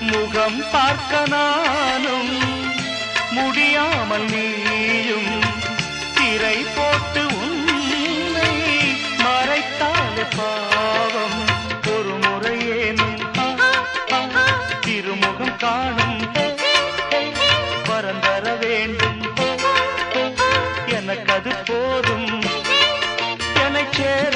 முகம் பார்க்க நானும் முடியாமல் நீயும் திரை போட்டு உன்னை மறைத்தாலே பாவம். ஒரு முறையேனும் திருமுகம் காணும் வரம் தர வேண்டும். எனக்கு அது போதும் என்னை சேர.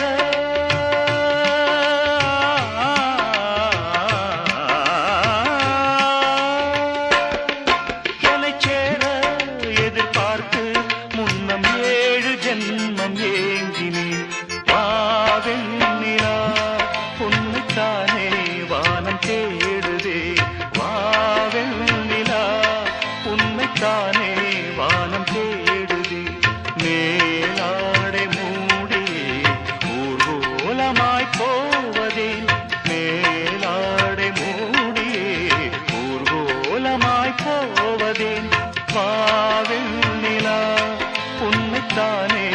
என்னை சேர எதிர்பார்த்து முன்னம் 7 ஜென்மம் ஏங்கினேன். வாவெண்ணிலா உன்னைத்தானே வானம் தேடுதே. வாவெண்ணிலா உன்னைத்தானே வானம் தேடுதே. மேலாடை மூடி ஊர்வலமாய் போவதே. மேலாடை மூடியே ஊர்வலமாய் போவதே. வாவெண்ணிலா உன்னைத்தானே